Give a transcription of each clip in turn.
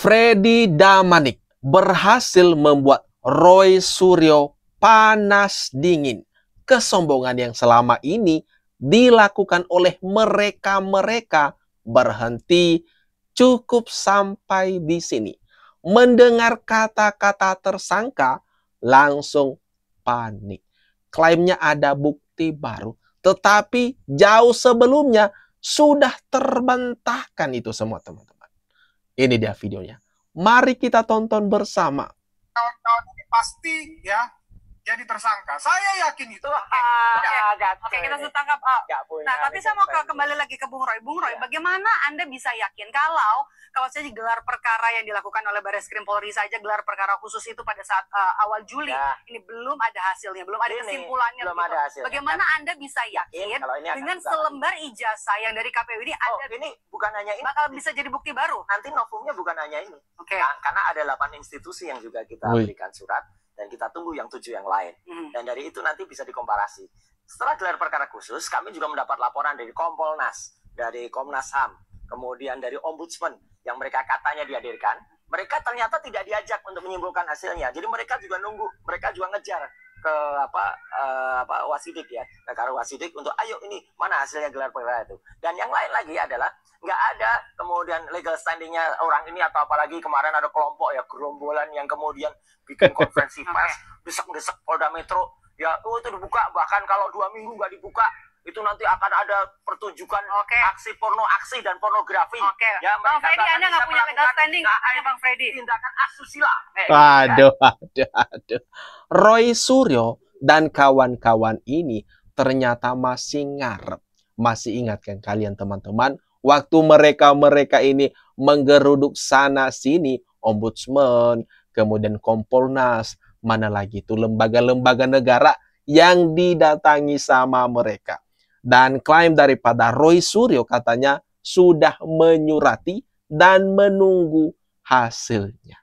Freddy Damanik berhasil membuat Roy Suryo panas dingin. Kesombongan yang selama ini dilakukan oleh mereka-mereka berhenti cukup sampai di sini. Mendengar kata-kata tersangka, langsung panik. Klaimnya ada bukti baru, tetapi jauh sebelumnya sudah terbantahkan itu semua, teman-teman. Ini dia videonya. Mari kita tonton bersama. Kawan-kawan ini pasti ya jadi tersangka. Saya yakin itu. Oke, kita sudah tangkap. Nah, tapi saya mau kembali lagi ke Bung Roy. Bung Roy, bagaimana Anda bisa yakin kalau saja gelar perkara yang dilakukan oleh Barreskrim Polri saja, gelar perkara khusus itu pada saat awal Juli, ini belum ada hasilnya, belum ada kesimpulannya. Belum ada hasilnya. Bagaimana Anda bisa yakin dengan selembar ijazah yang dari KPU ini ada? Ini bukan hanya ini. Bakal bisa jadi bukti baru. Nanti novumnya bukan hanya ini. Oke. Karena ada 8 institusi yang juga kita berikan surat. Dan kita tunggu yang 7 yang lain. Dan dari itu nanti bisa dikomparasi. Setelah gelar perkara khusus, kami juga mendapat laporan dari Kompolnas, dari Komnas HAM, kemudian dari Ombudsman yang mereka katanya dihadirkan. Mereka ternyata tidak diajak untuk menyimpulkan hasilnya. Jadi mereka juga nunggu, mereka juga ngejar ke Wasidik ya, negara Wasidik untuk ayo ini mana hasilnya gelar perkara itu. Dan yang lain lagi adalah nggak ada kemudian legal standingnya orang ini, atau apalagi kemarin ada kelompok ya gerombolan yang kemudian bikin konferensi pers desak-desak Polda Metro ya itu dibuka, bahkan kalau 2 minggu nggak dibuka itu nanti akan ada pertunjukan aksi porno, aksi dan pornografi. Ya, Bang Freddy, Anda nggak punya legal standing, Bang Freddy. Tindakan asusila. Aduh. Roy Suryo dan kawan-kawan ini ternyata masih ngarep. Masih ingat kan kalian teman-teman, waktu mereka ini menggeruduk sana sini, Ombudsman, kemudian Kompolnas, mana lagi itu lembaga-lembaga negara yang didatangi sama mereka. Dan klaim daripada Roy Suryo katanya sudah menyurati dan menunggu hasilnya.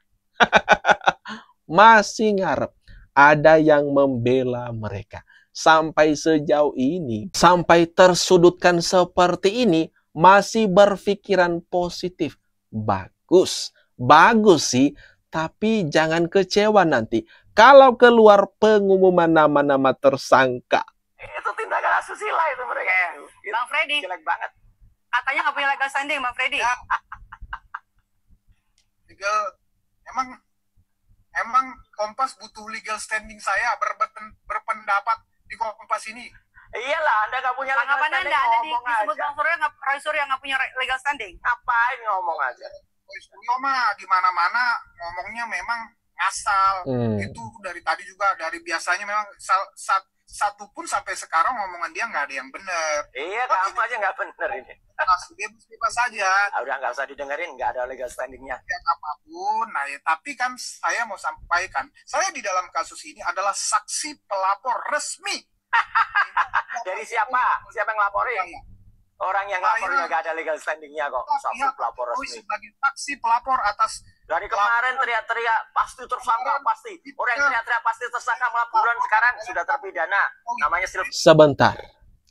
Masih ngarep. Ada yang membela mereka. Sampai sejauh ini, sampai tersudutkan seperti ini, masih berpikiran positif. Bagus. Bagus sih, tapi jangan kecewa nanti kalau keluar pengumuman nama-nama tersangka. Itu tindakan asusila itu mereka. Bang Freddy, jelek banget. Katanya nggak punya legal standing, Bang Freddy. Ya. Legal, emang Kompas butuh legal standing saya berpendapat di Kompas ini. Iyalah, Anda nggak punya legal Tanggapan standing, Anda ngomong disebut aja. Bang Roy Suryo nggak punya legal standing. Ngapain ngomong aja? Roy Suryo mah di mana-mana ngomongnya memang ngasal. Itu dari tadi juga, dari biasanya memang satu pun sampai sekarang ngomongan dia nggak ada yang benar. Iya, kamu aja nggak benar ini. Bebas saja. Udah nggak usah didengerin, nggak ada legal standingnya. Ya, apapun, nah ya, tapi kan saya mau sampaikan, saya di dalam kasus ini adalah saksi pelapor resmi. Dari siapa? Siapa yang laporin? Orang yang lapornya nggak ada legal standingnya kok. Saksi pelapor resmi. Sebagai saksi pelapor atas. Dari kemarin teriak-teriak pasti tersangka, pasti. Orang yang teriak-teriak pasti tersangka malah buruan sekarang sudah terpidana. Namanya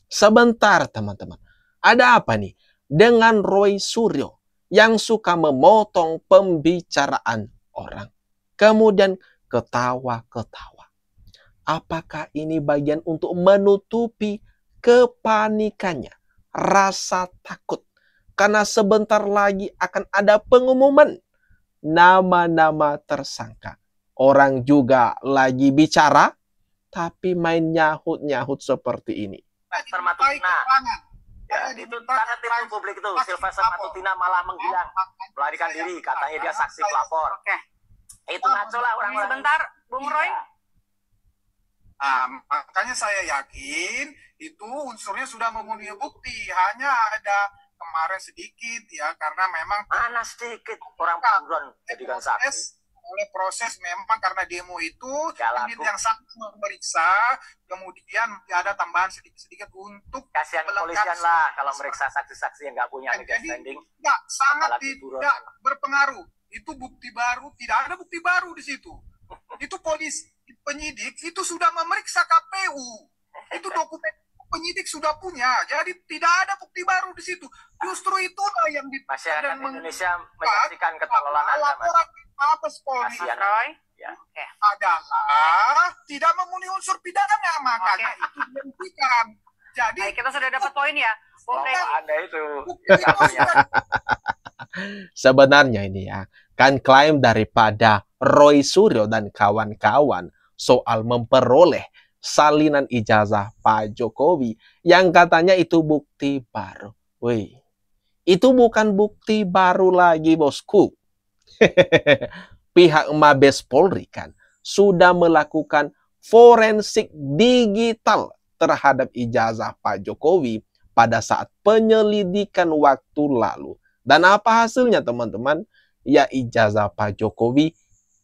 Sebentar teman-teman. Ada apa nih dengan Roy Suryo yang suka memotong pembicaraan orang, kemudian ketawa-ketawa? Apakah ini bagian untuk menutupi kepanikannya, rasa takut? Karena sebentar lagi akan ada pengumuman nama-nama tersangka. Orang juga lagi bicara, tapi main nyahut-nyahut seperti ini. Ya, itu karena tim publik itu, Sylvester Matutina malah menghilang, melarikan diri, katanya dia saksi pelapor. Itu ngaco lah orang-orang. Sebentar, Bung Roy. Makanya saya yakin itu unsurnya sudah memenuhi bukti. Hanya ada kemarin sedikit ya, karena memang mana sedikit orang buruan jadikan saksi. Oleh proses memang karena demo itu yang sangat memeriksa, kemudian ada tambahan sedikit-sedikit untuk kasihan kepolisian lah kalau meriksa saksi-saksi yang nggak punya legal standing. Enggak, sangat tidak berpengaruh. Itu bukti baru, tidak ada bukti baru di situ. Itu polisi, penyidik itu sudah memeriksa KPU. Itu dokumen penyidik sudah punya, jadi tidak ada bukti baru di situ. Justru itulah yang masyarakat Indonesia menyaksikan ketololan laporan Mabes Polri adalah tidak memenuhi unsur pidana, makanya itu dihentikan. Jadi kita sudah dapat poin ya, Anda itu. Sebenarnya ini ya, kan klaim daripada Roy Suryo dan kawan-kawan soal memperoleh salinan ijazah Pak Jokowi yang katanya itu bukti baru. Wih, itu bukan bukti baru lagi, bosku. Pihak Mabes Polri kan sudah melakukan forensik digital terhadap ijazah Pak Jokowi pada saat penyelidikan waktu lalu. Dan apa hasilnya, teman-teman? Ya, ijazah Pak Jokowi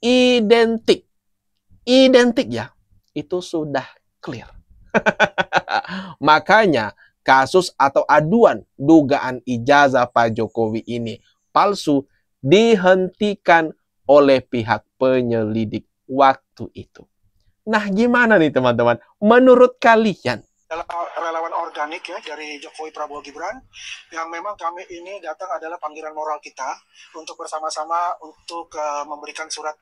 identik. Identik ya. Itu sudah clear. Makanya kasus atau aduan dugaan ijazah Pak Jokowi ini palsu dihentikan oleh pihak penyelidik waktu itu. Nah, gimana nih teman-teman? Menurut kalian? Relawan organik ya dari Jokowi Prabowo Gibran, yang memang kami ini datang adalah panggilan moral kita untuk bersama-sama untuk memberikan surat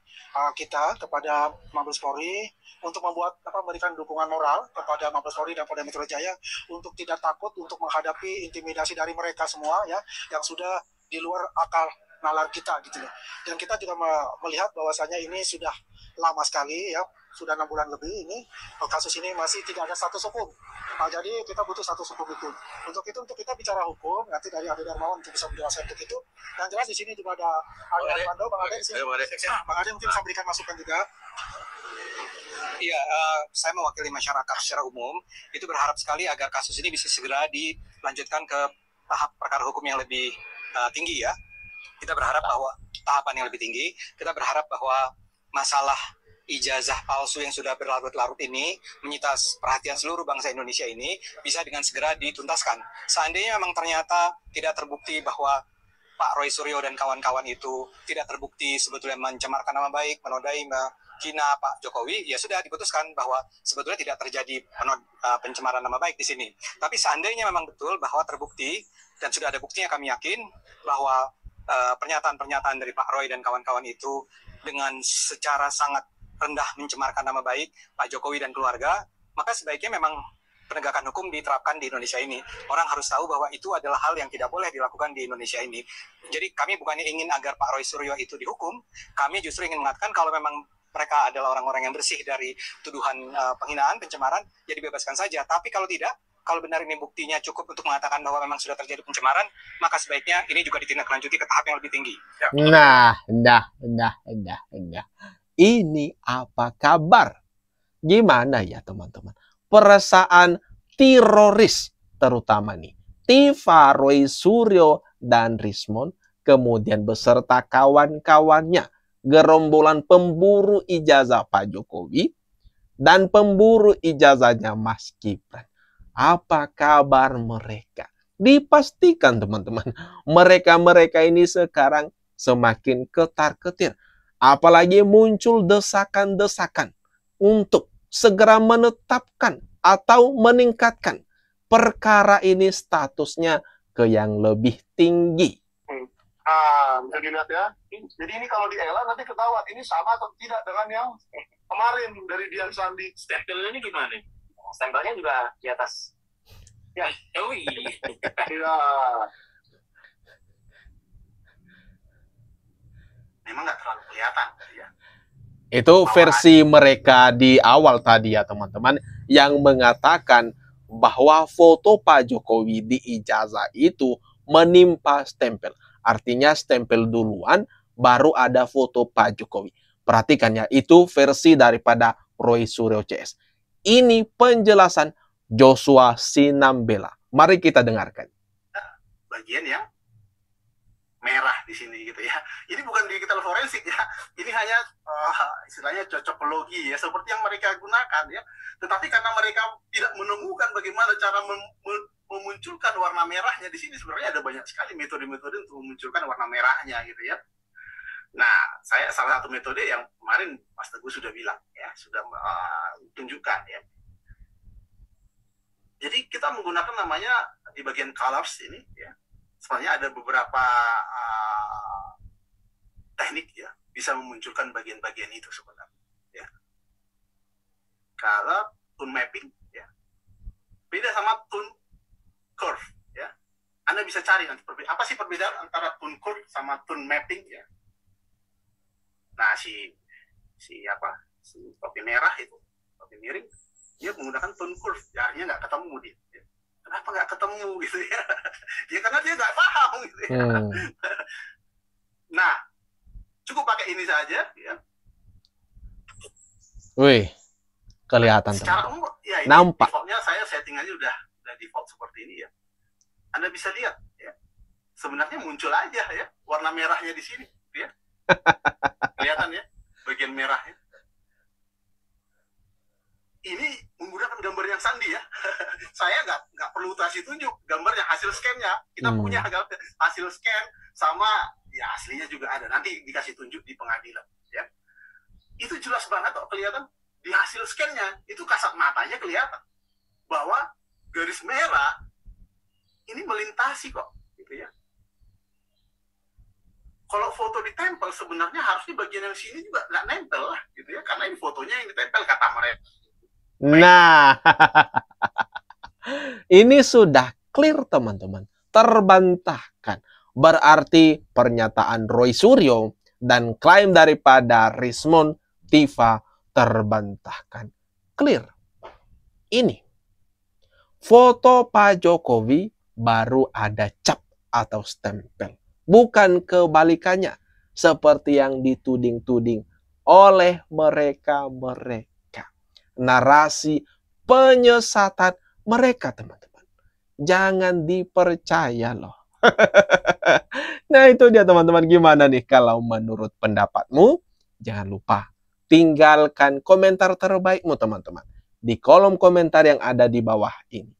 kita kepada Mabes Polri untuk memberikan dukungan moral kepada Mabes Polri dan Polda Metro Jaya untuk tidak takut untuk menghadapi intimidasi dari mereka semua ya yang sudah di luar akal nalar kita gitu loh. Dan kita juga melihat bahwasanya ini sudah lama sekali ya, sudah 6 bulan lebih ini kasus ini masih tidak ada status hukum. Jadi kita butuh status hukum itu. Untuk kita bicara hukum nanti dari Ade Darmawan untuk bisa menjelaskan untuk itu. Dan jelas di sini juga ada Armando, Bang Ade di sini. Bang Ade mungkin bisa berikan masukan juga. Iya, saya mewakili masyarakat secara umum itu berharap sekali agar kasus ini bisa segera dilanjutkan ke tahap perkara hukum yang lebih tinggi ya. Kita berharap bahwa tahapan yang lebih tinggi, kita berharap bahwa masalah ijazah palsu yang sudah berlarut-larut ini menyita perhatian seluruh bangsa Indonesia ini bisa dengan segera dituntaskan. Seandainya memang ternyata tidak terbukti bahwa Pak Roy Suryo dan kawan-kawan itu tidak terbukti sebetulnya mencemarkan nama baik, menodai, menghina Pak Jokowi, ya sudah diputuskan bahwa sebetulnya tidak terjadi pencemaran nama baik di sini. Tapi seandainya memang betul bahwa terbukti dan sudah ada buktinya, kami yakin bahwa pernyataan-pernyataan dari Pak Roy dan kawan-kawan itu dengan secara sangat rendah mencemarkan nama baik Pak Jokowi dan keluarga, maka sebaiknya memang penegakan hukum diterapkan di Indonesia ini. Orang harus tahu bahwa itu adalah hal yang tidak boleh dilakukan di Indonesia ini. Jadi kami bukannya ingin agar Pak Roy Suryo itu dihukum, kami justru ingin mengatakan kalau memang mereka adalah orang-orang yang bersih dari tuduhan penghinaan, pencemaran, ya dibebaskan saja. Tapi kalau tidak, kalau benar ini buktinya cukup untuk mengatakan bahwa memang sudah terjadi pencemaran, maka sebaiknya ini juga ditindaklanjuti ke tahap yang lebih tinggi. Ya. Nah. Ini apa kabar? Gimana ya teman-teman? Perasaan teroris terutama nih. Tiva, Roy Suryo, dan Rismond, kemudian beserta kawan-kawannya, gerombolan pemburu ijazah Pak Jokowi, dan pemburu ijazahnya Mas Gibran. Apa kabar mereka? Dipastikan teman-teman, mereka-mereka ini sekarang semakin ketar-ketir. Apalagi muncul desakan-desakan untuk segera menetapkan atau meningkatkan perkara ini statusnya ke yang lebih tinggi. Bisa dilihat ya. Jadi ini kalau dielah nanti ketahuan ini sama atau tidak dengan yang kemarin dari Dian Sandi. Stempelnya ini gimana? Stempelnya juga di atas. Ya. Oh iya. Iya. Memang nggak terlalu kelihatan ya. Itu versi mereka di awal tadi ya teman-teman, yang mengatakan bahwa foto Pak Jokowi di ijazah itu menimpa stempel. Artinya stempel duluan, baru ada foto Pak Jokowi. Perhatikan ya, itu versi daripada Roy Suryo CS. Ini penjelasan Joshua Sinambela. Mari kita dengarkan. Bagian yang merah di sini gitu ya. Ini bukan digital forensik ya. Ini hanya istilahnya cocokologi ya, seperti yang mereka gunakan ya. Tetapi karena mereka tidak menemukan bagaimana cara memunculkan warna merahnya di sini, sebenarnya ada banyak sekali metode-metode untuk memunculkan warna merahnya gitu ya. Nah, saya salah satu metode yang kemarin Mas Teguh sudah bilang ya, sudah tunjukkan ya. Jadi kita menggunakan namanya di bagian colors ini ya. Sebenarnya ada beberapa teknik ya, bisa memunculkan bagian-bagian itu sebenarnya ya. Kalau tone mapping ya, beda sama tone curve ya. Anda bisa cari nanti apa sih perbedaan antara tone curve sama tone mapping ya. Nah, si topi merah itu, topi miring, dia menggunakan tone curve, ya dia nggak ketemu dia. Kenapa nggak ketemu gitu ya? Ya karena dia nggak paham gitu ya. Nah, cukup pakai ini saja ya. Wih, kelihatan secara umum ya, ini nampak. Defaultnya saya settingannya udah default seperti ini ya. Anda bisa lihat ya. Sebenarnya muncul aja ya warna merahnya di sini ya. Kelihatan ya bagian merahnya. Ini menggunakan gambar yang sandi ya. Saya nggak perlu kasih tunjuk gambarnya, hasil scan-nya. Kita punya hasil scan sama ya aslinya juga ada. Nanti dikasih tunjuk di pengadilan ya. Itu jelas banget kok kelihatan di hasil scan-nya. Itu kasat matanya kelihatan bahwa garis merah ini melintasi kok gitu ya. Kalau foto ditempel sebenarnya harusnya bagian yang sini juga nggak nempel lah gitu ya, karena ini fotonya yang ditempel kata mereka. Nah, ini sudah clear teman-teman, terbantahkan. Berarti pernyataan Roy Suryo dan klaim daripada Rismond Tiva terbantahkan. Clear. Ini foto Pak Jokowi baru ada cap atau stempel. Bukan kebalikannya seperti yang dituding-tuding oleh mereka-mereka. Narasi penyesatan mereka teman-teman. Jangan dipercaya loh. Nah itu dia teman-teman. Gimana nih kalau menurut pendapatmu? Jangan lupa tinggalkan komentar terbaikmu teman-teman di kolom komentar yang ada di bawah ini.